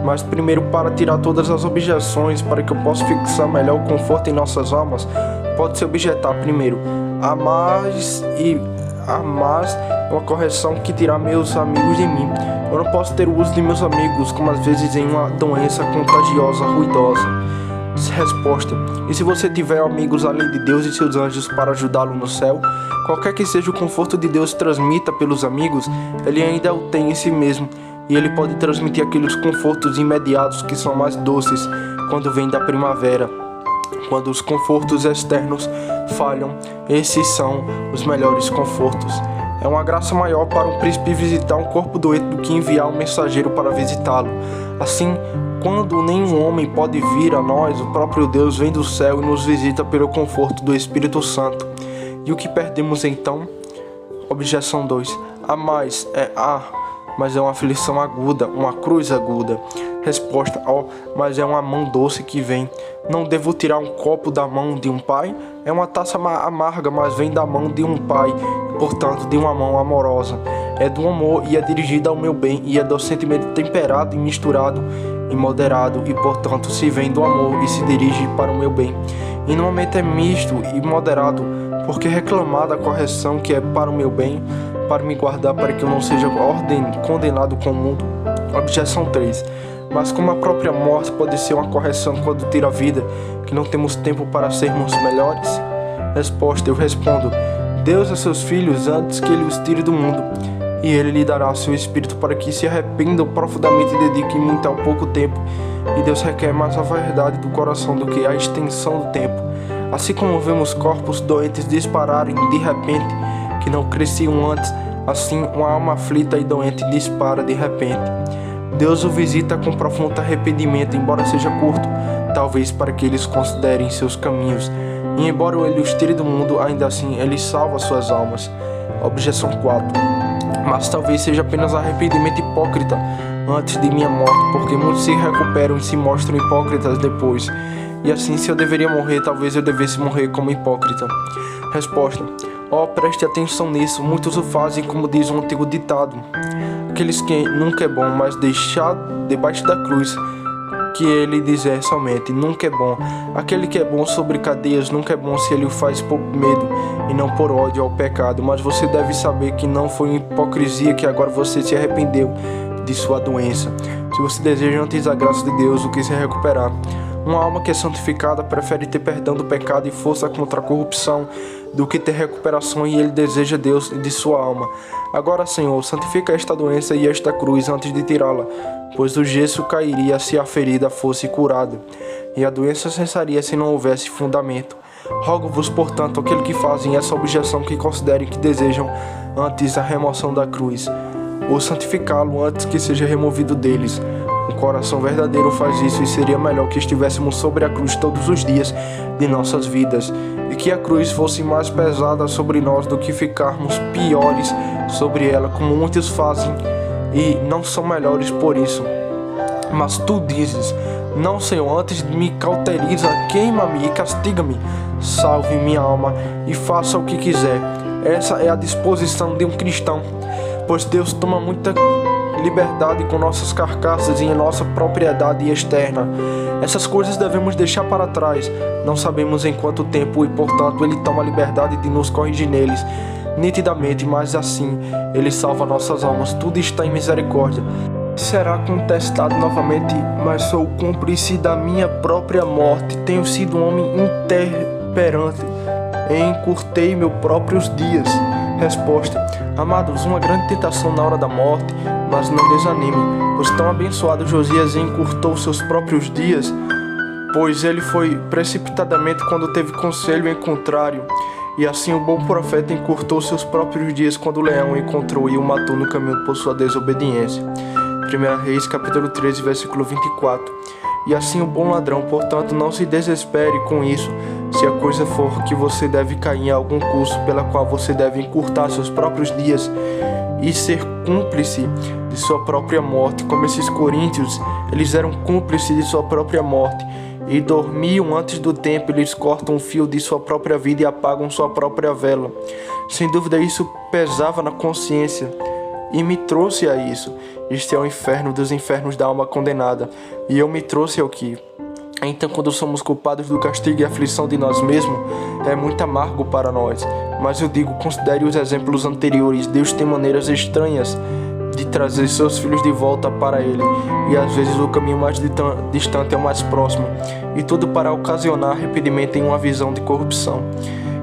Mas primeiro, para tirar todas as objeções, para que eu possa fixar melhor o conforto em nossas almas, pode-se objetar primeiro: a mais é uma correção que tirar meus amigos de mim. Eu não posso ter o uso de meus amigos, como às vezes em uma doença contagiosa, ruidosa. Resposta: e se você tiver amigos além de Deus e seus anjos para ajudá-lo no céu? Qualquer que seja o conforto de Deus transmita pelos amigos, ele ainda o tem em si mesmo, e ele pode transmitir aqueles confortos imediatos que são mais doces quando vem da primavera. Quando os confortos externos falham, esses são os melhores confortos. É uma graça maior para um príncipe visitar um corpo doente do que enviar um mensageiro para visitá-lo. Assim, quando nenhum homem pode vir a nós, o próprio Deus vem do céu e nos visita pelo conforto do Espírito Santo. E o que perdemos então? Objeção 2. Mas é uma aflição aguda, uma cruz aguda. Resposta: mas é uma mão doce que vem. Não devo tirar um copo da mão de um pai? É uma taça amarga, mas vem da mão de um pai, portanto de uma mão amorosa. É do amor e é dirigida ao meu bem, e é docentemente temperado e misturado e moderado, e portanto se vem do amor e se dirige para o meu bem. E no momento é misto e moderado, porque reclamada a correção que é para o meu bem, para me guardar para que eu não seja condenado com o mundo. Objeção 3. Mas como a própria morte pode ser uma correção quando tira a vida, que não temos tempo para sermos melhores? Resposta: eu respondo: Deus a seus filhos antes que ele os tire do mundo, e ele lhe dará seu espírito para que se arrependam profundamente e dediquem muito ao pouco tempo. E Deus requer mais a verdade do coração do que a extensão do tempo. Assim como vemos corpos doentes dispararem de repente, que não cresciam antes, assim uma alma aflita e doente dispara de repente. Deus o visita com profundo arrependimento, embora seja curto, talvez para que eles considerem seus caminhos. E embora ele os tire do mundo, ainda assim ele salva suas almas. Objeção 4. Mas talvez seja apenas arrependimento hipócrita antes de minha morte, porque muitos se recuperam e se mostram hipócritas depois. E assim, se eu deveria morrer, talvez eu devesse morrer como hipócrita. Resposta: preste atenção nisso, muitos o fazem como diz um antigo ditado. Aqueles que nunca é bom, mas deixar debaixo da cruz, que ele dizer somente, nunca é bom. Aquele que é bom sobre cadeias, nunca é bom se ele o faz por medo e não por ódio ao pecado. Mas você deve saber que não foi hipocrisia que agora você se arrependeu de sua doença. Se você deseja antes a graça de Deus do que se recuperar. Uma alma que é santificada prefere ter perdão do pecado e força contra a corrupção do que ter recuperação, e ele deseja Deus de sua alma. Agora, Senhor, santifica esta doença e esta cruz antes de tirá-la, pois o gesso cairia se a ferida fosse curada, e a doença cessaria se não houvesse fundamento. Rogo-vos, portanto, aqueles que fazem essa objeção, que considerem que desejam antes a remoção da cruz, ou santificá-lo antes que seja removido deles. O coração verdadeiro faz isso, e seria melhor que estivéssemos sobre a cruz todos os dias de nossas vidas, e que a cruz fosse mais pesada sobre nós do que ficarmos piores sobre ela, como muitos fazem e não são melhores por isso. Mas tu dizes: não, Senhor, antes me cauteriza, queima-me e castiga-me, salve minha alma e faça o que quiser. Essa é a disposição de um cristão, pois Deus toma muita liberdade com nossas carcaças e em nossa propriedade externa. Essas coisas devemos deixar para trás. Não sabemos em quanto tempo, e portanto ele toma a liberdade de nos corrigir neles nitidamente, mas assim ele salva nossas almas. Tudo está em misericórdia. Será contestado novamente, mas sou cúmplice da minha própria morte. Tenho sido um homem intemperante e encurtei meus próprios dias. Resposta: amados, uma grande tentação na hora da morte, mas não desanime, pois tão abençoado Josias encurtou seus próprios dias, pois ele foi precipitadamente quando teve conselho em contrário,
E assim o bom profeta encurtou seus próprios dias quando o leão o encontrou e o matou no caminho por sua desobediência. 1 Reis, capítulo 13, versículo 24. E assim o bom ladrão, portanto, não se desespere com isso, se a coisa for que você deve cair em algum curso pela qual você deve encurtar seus próprios dias e ser cúmplice de sua própria morte, como esses coríntios, eles eram cúmplices de sua própria morte e dormiam antes do tempo. Eles cortam o fio de sua própria vida e apagam sua própria vela. Sem dúvida isso pesava na consciência e me trouxe a isso. Este é o inferno dos infernos da alma condenada, e eu me trouxe ao que? Então, quando somos culpados do castigo e aflição de nós mesmos, é muito amargo para nós. Mas eu digo, considere os exemplos anteriores. Deus tem maneiras estranhas de trazer seus filhos de volta para Ele, e às vezes o caminho mais distante é o mais próximo, e tudo para ocasionar arrependimento em uma visão de corrupção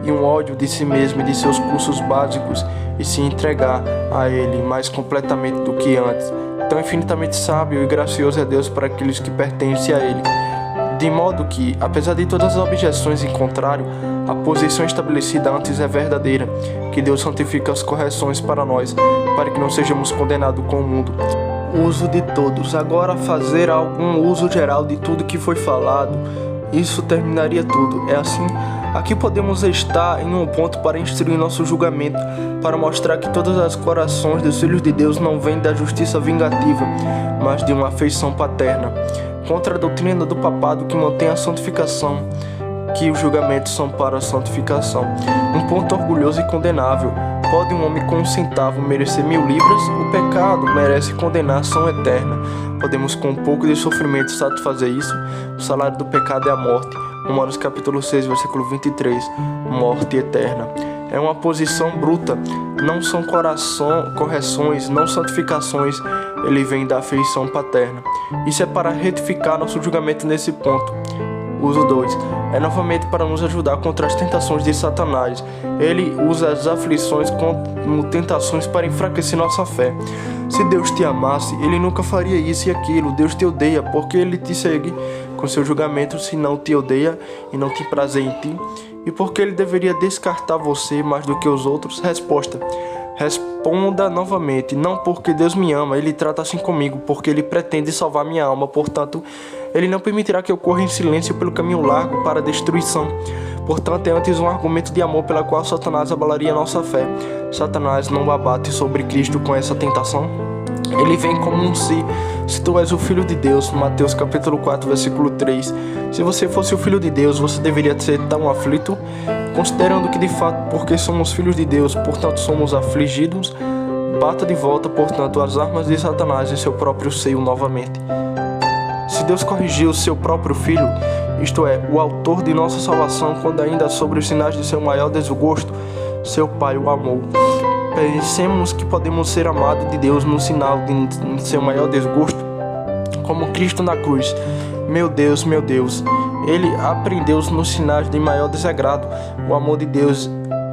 e um ódio de si mesmo e de seus cursos básicos, e se entregar a Ele mais completamente do que antes. Tão infinitamente sábio e gracioso é Deus para aqueles que pertencem a Ele, de modo que, apesar de todas as objeções em contrário, a posição estabelecida antes é verdadeira, que Deus santifica as correções para nós, para que não sejamos condenados com o mundo. Uso de todos. Agora, fazer algum uso geral de tudo que foi falado, isso terminaria tudo. É assim, aqui podemos estar em um ponto para instruir nosso julgamento, para mostrar que todas as corações dos filhos de Deus não vêm da justiça vingativa, mas de uma afeição paterna, contra a doutrina do papado que mantém a santificação, que os julgamentos são para a santificação. Um ponto orgulhoso e condenável. Pode um homem com 1 centavo merecer 1000 libras? O pecado merece condenação eterna. Podemos com um pouco de sofrimento satisfazer isso? O salário do pecado é a morte. Romanos capítulo 6, versículo 23. Morte eterna. É uma posição bruta. Não são correções, não santificações. Ele vem da afeição paterna. Isso é para retificar nosso julgamento nesse ponto. Uso 2. É novamente para nos ajudar contra as tentações de Satanás. Ele usa as aflições como tentações para enfraquecer nossa fé. Se Deus te amasse, Ele nunca faria isso e aquilo. Deus te odeia porque Ele te segue com seu julgamento, se não te odeia e não tem prazer em ti. E porque Ele deveria descartar você mais do que os outros? Resposta. Responda novamente. Não porque Deus me ama, Ele trata assim comigo, porque Ele pretende salvar minha alma. Portanto, Ele não permitirá que eu corra em silêncio pelo caminho largo para a destruição. Portanto, é antes um argumento de amor pela qual Satanás abalaria nossa fé. Satanás não abate sobre Cristo com essa tentação. Ele vem como um se tu és o Filho de Deus, Mateus capítulo 4, versículo 3. Se você fosse o Filho de Deus, você deveria ser tão aflito, considerando que de fato, porque somos filhos de Deus, portanto somos afligidos. Bata de volta, portanto, as armas de Satanás em seu próprio seio novamente. Se Deus corrigiu seu próprio Filho, isto é, o autor de nossa salvação, quando ainda sobre os sinais de seu maior desgosto, seu Pai o amou. Pensemos que podemos ser amados de Deus no sinal de seu maior desgosto, como Cristo na cruz. Meu Deus, Ele aprendeu nos sinais de maior desagrado o amor de Deus,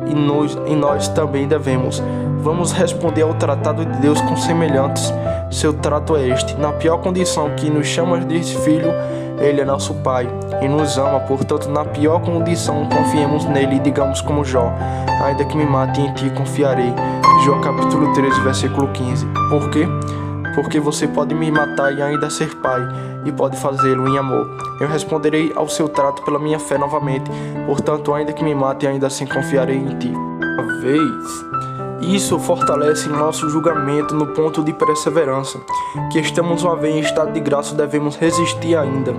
e nós também devemos. Vamos responder ao tratado de Deus com semelhantes. Seu trato é este: na pior condição que nos chama de filho, Ele é nosso Pai e nos ama. Portanto, na pior condição, confiemos nele e digamos como Jó: ainda que me mate, em ti confiarei. Jó capítulo 13, versículo 15. Por quê? Porque você pode me matar e ainda ser pai, e pode fazê-lo em amor. Eu responderei ao seu trato pela minha fé novamente. Portanto, ainda que me mate, ainda assim confiarei em ti. Uma vez, isso fortalece nosso julgamento no ponto de perseverança, que estamos uma vez em estado de graça, devemos resistir ainda.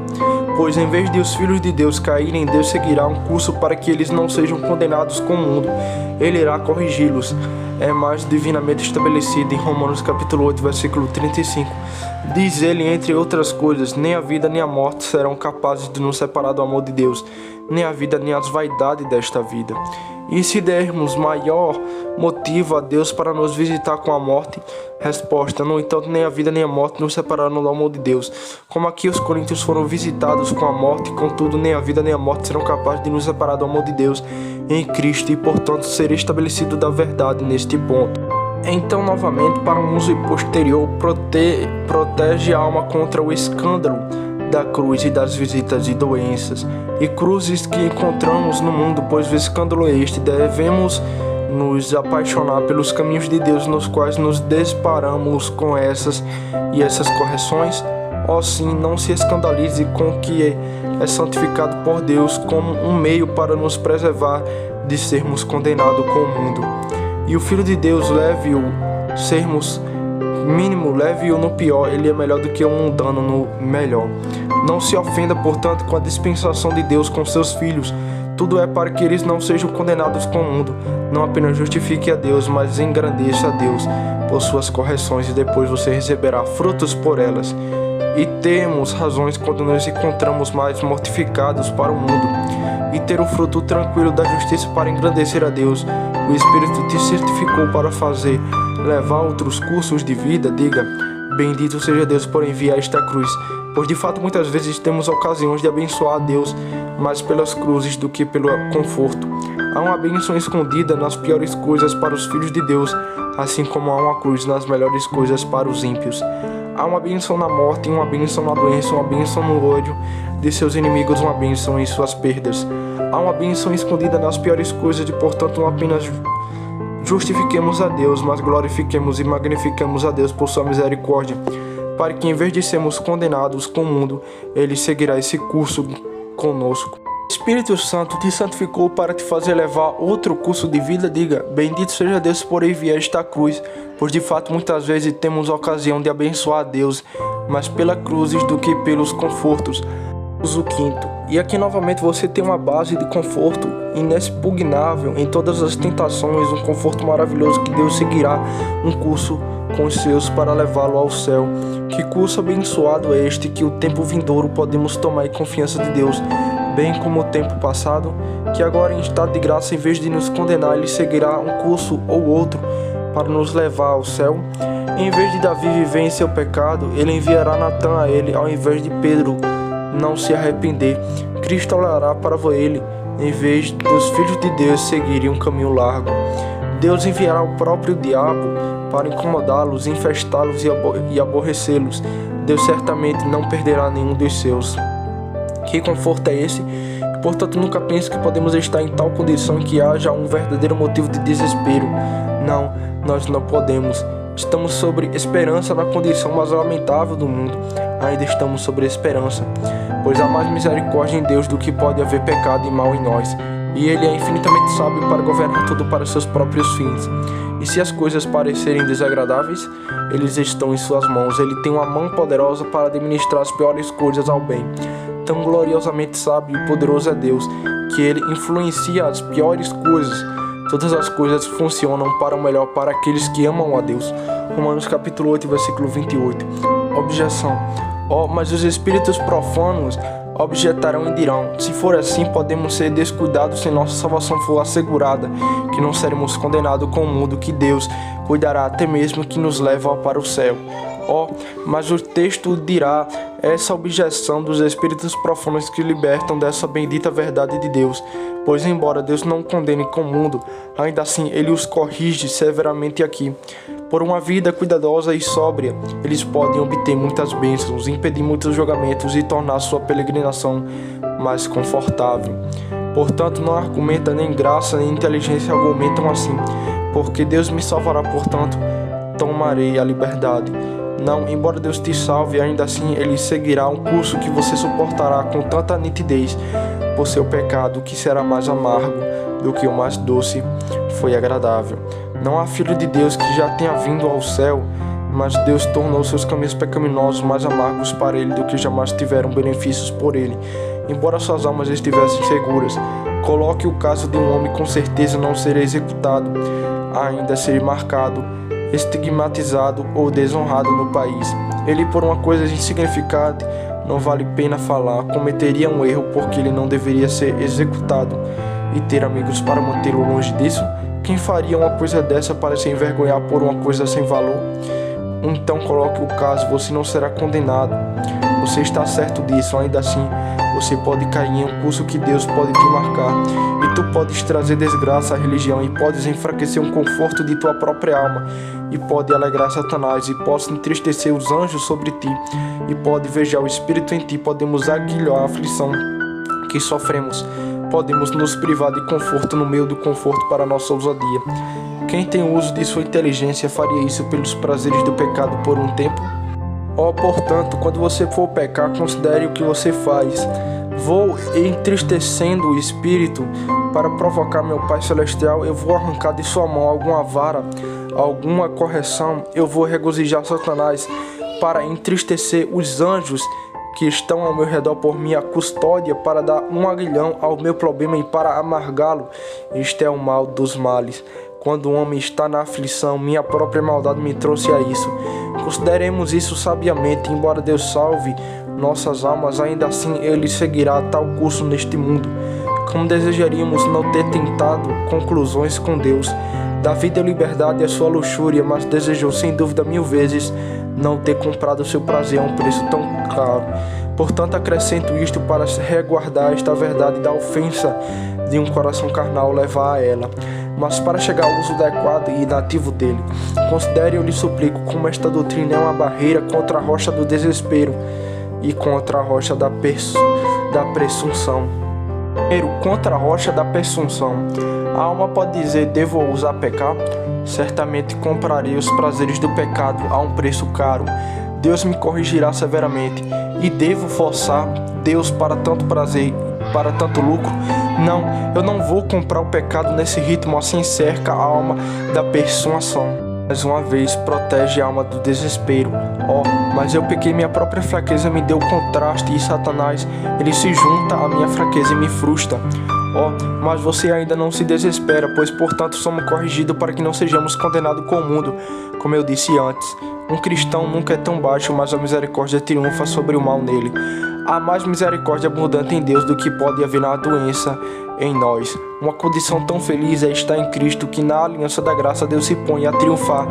Pois em vez de os filhos de Deus caírem, Deus seguirá um curso para que eles não sejam condenados com o mundo. Ele irá corrigi-los. É mais divinamente estabelecido em Romanos capítulo 8, versículo 35. Diz ele, entre outras coisas: nem a vida nem a morte serão capazes de nos separar do amor de Deus, nem a vida nem as vaidades desta vida. E se dermos maior motivo a Deus para nos visitar com a morte? Resposta: no entanto, nem a vida nem a morte nos separaram do amor de Deus. Como aqui os coríntios foram visitados com a morte, contudo, nem a vida nem a morte serão capazes de nos separar do amor de Deus em Cristo, e portanto ser estabelecido da verdade neste ponto. Então, novamente, para um uso posterior, protege a alma contra o escândalo da cruz e das visitas de doenças e cruzes que encontramos no mundo, pois o escândalo é este. Devemos nos apaixonar pelos caminhos de Deus, nos quais nos deparamos com essas correções. Ó sim, não se escandalize com o que é santificado por Deus como um meio para nos preservar de sermos condenados com o mundo. E o Filho de Deus, leve-o sermos mínimo, leve-o no pior, ele é melhor do que o mundano no melhor. Não se ofenda, portanto, com a dispensação de Deus com seus filhos. Tudo é para que eles não sejam condenados com o mundo. Não apenas justifique a Deus, mas engrandeça a Deus por suas correções, e depois você receberá frutos por elas. E temos razões quando nos encontramos mais mortificados para o mundo, e ter o fruto tranquilo da justiça para engrandecer a Deus. O Espírito te certificou para levar outros cursos de vida. Diga: bendito seja Deus por enviar esta cruz, pois de fato muitas vezes temos ocasiões de abençoar a Deus mais pelas cruzes do que pelo conforto. Há uma bênção escondida nas piores coisas para os filhos de Deus, assim como há uma cruz nas melhores coisas para os ímpios. Há uma bênção na morte, uma bênção na doença, uma bênção no ódio de seus inimigos, uma bênção em suas perdas. Há uma bênção escondida nas piores coisas, e portanto não apenas justifiquemos a Deus, mas glorifiquemos e magnificamos a Deus por sua misericórdia, para que em vez de sermos condenados com o mundo, ele seguirá esse curso conosco. O Espírito Santo te santificou para te fazer levar outro curso de vida. Diga: bendito seja Deus por enviar esta cruz, pois de fato muitas vezes temos a ocasião de abençoar a Deus mais pela cruzes do que pelos confortos. O quinto. E aqui novamente você tem uma base de conforto inexpugnável em todas as tentações, um conforto maravilhoso que Deus seguirá um curso com os seus para levá-lo ao céu. Que curso abençoado é este, que o tempo vindouro podemos tomar em confiança de Deus, bem como o tempo passado, que agora em estado de graça, em vez de nos condenar, ele seguirá um curso ou outro para nos levar ao céu. Em vez de Davi viver em seu pecado, ele enviará Natã a ele, ao invés de Pedro não se arrepender. Cristo olhará para ele, em vez dos filhos de Deus seguirem um caminho largo. Deus enviará o próprio diabo para incomodá-los, infestá-los e aborrecê-los. Deus certamente não perderá nenhum dos seus. Que conforto é esse? Portanto, nunca pense que podemos estar em tal condição que haja um verdadeiro motivo de desespero. Não, nós não podemos. Estamos sobre esperança na condição mais lamentável do mundo. Ainda estamos sobre esperança, pois há mais misericórdia em Deus do que pode haver pecado e mal em nós. E Ele é infinitamente sábio para governar tudo para seus próprios fins. E se as coisas parecerem desagradáveis, eles estão em suas mãos. Ele tem uma mão poderosa para administrar as piores coisas ao bem. Tão gloriosamente sábio e poderoso é Deus, que Ele influencia as piores coisas. Todas as coisas funcionam para o melhor para aqueles que amam a Deus. Romanos capítulo 8, versículo 28. Objeção. Mas os espíritos profanos objetarão e dirão: se for assim, podemos ser descuidados se nossa salvação for assegurada, que não seremos condenados com o mundo, que Deus cuidará até mesmo que nos leva para o céu. Mas o texto dirá essa objeção dos espíritos profanos que libertam dessa bendita verdade de Deus, pois embora Deus não condene com o mundo, ainda assim Ele os corrige severamente aqui. Por uma vida cuidadosa e sóbria, eles podem obter muitas bênçãos, impedir muitos julgamentos e tornar sua peregrinação mais confortável. Portanto, não argumenta, nem graça, nem inteligência argumentam assim. Porque Deus me salvará, portanto, tomarei a liberdade. Não, embora Deus te salve, ainda assim Ele seguirá um curso que você suportará com tanta nitidez por seu pecado, que será mais amargo do que o mais doce foi agradável. Não há filho de Deus que já tenha vindo ao céu, mas Deus tornou seus caminhos pecaminosos mais amargos para ele do que jamais tiveram benefícios por ele, embora suas almas estivessem seguras. Coloque o caso de um homem com certeza não ser executado, ainda ser marcado, estigmatizado ou desonrado no país. Ele, por uma coisa insignificante, não vale pena falar, cometeria um erro porque ele não deveria ser executado e ter amigos para mantê-lo longe disso. Quem faria uma coisa dessa para se envergonhar por uma coisa sem valor? Então coloque o caso, você não será condenado. Você está certo disso, ainda assim, Você pode cair em um curso que Deus pode te marcar. E tu podes trazer desgraça à religião, e podes enfraquecer um conforto de tua própria alma, e pode alegrar Satanás, e possa entristecer os anjos sobre ti, e pode vejar o Espírito em ti. Podemos aguilhar a aflição que sofremos. Podemos nos privar de conforto no meio do conforto para nossa ousadia. Quem tem uso de sua inteligência faria isso pelos prazeres do pecado por um tempo? Portanto, quando você for pecar, considere o que você faz. Vou entristecendo o Espírito para provocar meu Pai Celestial? Eu vou arrancar de sua mão alguma vara, alguma correção? Eu vou regozijar Satanás para entristecer os anjos que estão ao meu redor por minha custódia, para dar um aguilhão ao meu problema e para amargá-lo? Este é o mal dos males. Quando o homem está na aflição, minha própria maldade me trouxe a isso. Consideremos isso sabiamente. Embora Deus salve nossas almas, ainda assim Ele seguirá tal curso neste mundo. Como desejaríamos não ter tentado conclusões com Deus. Davi deu liberdade à sua luxúria, mas desejou sem dúvida 1000 vezes não ter comprado seu prazer a um preço tão caro. Portanto, acrescento isto para resguardar esta verdade da ofensa de um coração carnal levar a ela, mas para chegar ao uso adequado e nativo dele. Considere, eu lhe suplico, como esta doutrina é uma barreira contra a rocha do desespero e contra a rocha da presunção. Primeiro, contra a rocha da presunção. A alma pode dizer: devo ousar pecar? Certamente comprarei os prazeres do pecado a um preço caro. Deus me corrigirá severamente. E devo forçar Deus para tanto prazer, para tanto lucro? Não, eu não vou comprar o pecado nesse ritmo. Assim cerca a alma da persuasão. Mais uma vez, protege a alma do desespero. Mas eu pequei, minha própria fraqueza me deu contraste, e Satanás, ele se junta à minha fraqueza e me frustra. Mas você ainda não se desespera, pois portanto somos corrigidos para que não sejamos condenados com o mundo. Como eu disse antes, um cristão nunca é tão baixo, mas a misericórdia triunfa sobre o mal nele. Há mais misericórdia abundante em Deus do que pode haver na doença em nós. Uma condição tão feliz é estar em Cristo, que na aliança da graça Deus se põe a triunfar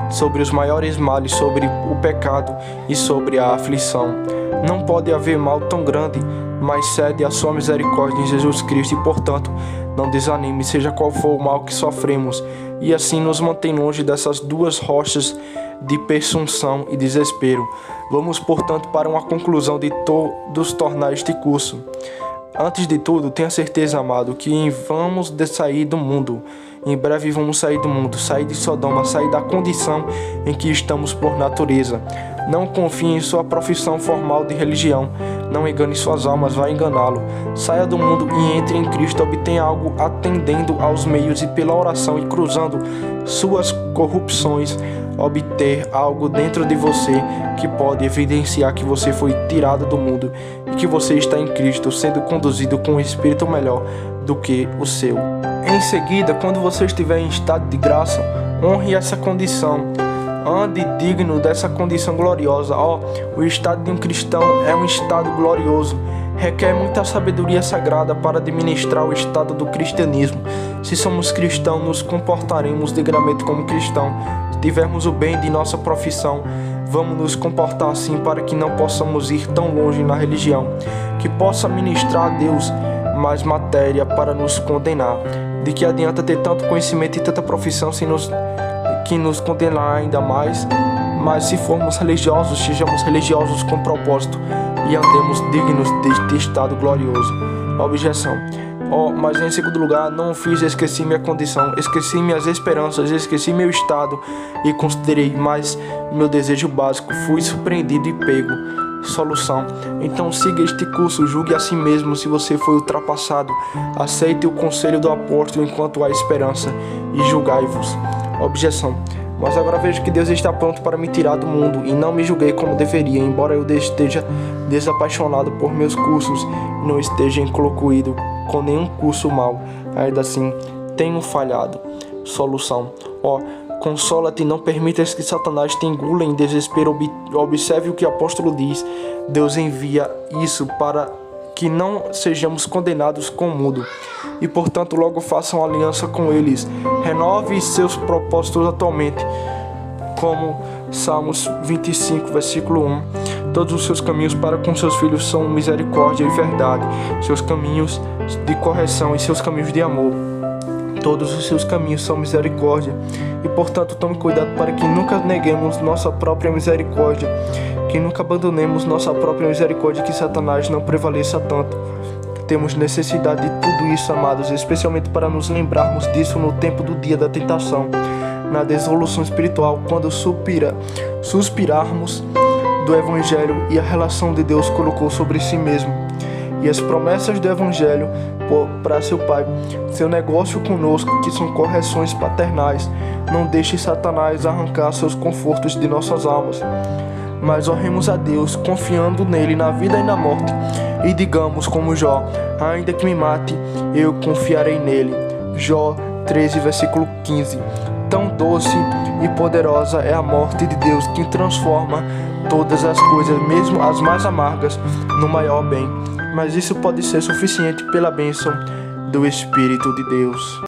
sobre os maiores males, sobre o pecado e sobre a aflição. Não pode haver mal tão grande, mas cede a sua misericórdia em Jesus Cristo, e portanto não desanime, seja qual for o mal que sofremos, e assim nos mantém longe dessas duas rochas de presunção e desespero. Vamos, portanto, para uma conclusão de todos tornar este curso. Antes de tudo, tenha certeza, amado, que vamos sair do mundo. Em breve vamos sair do mundo, sair de Sodoma, sair da condição em que estamos por natureza. Não confie em sua profissão formal de religião. Não engane suas almas, vai enganá-lo. Saia do mundo e entre em Cristo. Obtenha algo atendendo aos meios e pela oração e cruzando suas corrupções. Obter algo dentro de você que pode evidenciar que você foi tirado do mundo e que você está em Cristo, sendo conduzido com um espírito melhor do que o seu. Em seguida, quando você estiver em estado de graça, honre essa condição. Ande digno dessa condição gloriosa. O estado de um cristão é um estado glorioso. Requer muita sabedoria sagrada para administrar o estado do cristianismo. Se somos cristãos, nos comportaremos dignamente como cristão. Se tivermos o bem de nossa profissão, vamos nos comportar assim para que não possamos ir tão longe na religião, que possa ministrar a Deus mais matéria para nos condenar. De que adianta ter tanto conhecimento e tanta profissão que nos condenar ainda mais? Mas se formos religiosos, sejamos religiosos com propósito e andemos dignos deste estado glorioso. Objeção. Mas em segundo lugar, não fiz, esqueci minha condição, esqueci minhas esperanças, esqueci meu estado e considerei mais meu desejo básico. Fui surpreendido e pego. Solução. Então siga este curso, julgue a si mesmo se você foi ultrapassado. Aceite o conselho do apóstolo enquanto há esperança e julgai-vos. Objeção. Mas agora vejo que Deus está pronto para me tirar do mundo e não me julguei como deveria, embora eu esteja desapaixonado por meus cursos e não esteja concluído com nenhum curso mau. Ainda assim, tenho falhado. Solução. Consola-te, não permitas que Satanás te engula em desespero. Observe o que o apóstolo diz. Deus envia isso para que não sejamos condenados com o mundo, e portanto logo façam aliança com eles. Renove seus propósitos atualmente, como Salmos 25, versículo 1. Todos os seus caminhos para com seus filhos são misericórdia e verdade, seus caminhos de correção e seus caminhos de amor. Todos os seus caminhos são misericórdia, e portanto tome cuidado para que nunca neguemos nossa própria misericórdia, que nunca abandonemos nossa própria misericórdia, que Satanás não prevaleça tanto. Temos necessidade de tudo isso, amados, especialmente para nos lembrarmos disso no tempo do dia da tentação, na desolução espiritual, quando suspirarmos do Evangelho e a relação de Deus colocou sobre si mesmo, e as promessas do Evangelho para seu Pai, seu negócio conosco, que são correções paternais. Não deixe Satanás arrancar seus confortos de nossas almas, mas oremos a Deus, confiando nele na vida e na morte, e digamos como Jó: ainda que me mate, eu confiarei nele. Jó 13, versículo 15. Tão doce e poderosa é a morte de Deus, que transforma todas as coisas, mesmo as mais amargas, no maior bem. Mas isso pode ser suficiente pela bênção do Espírito de Deus.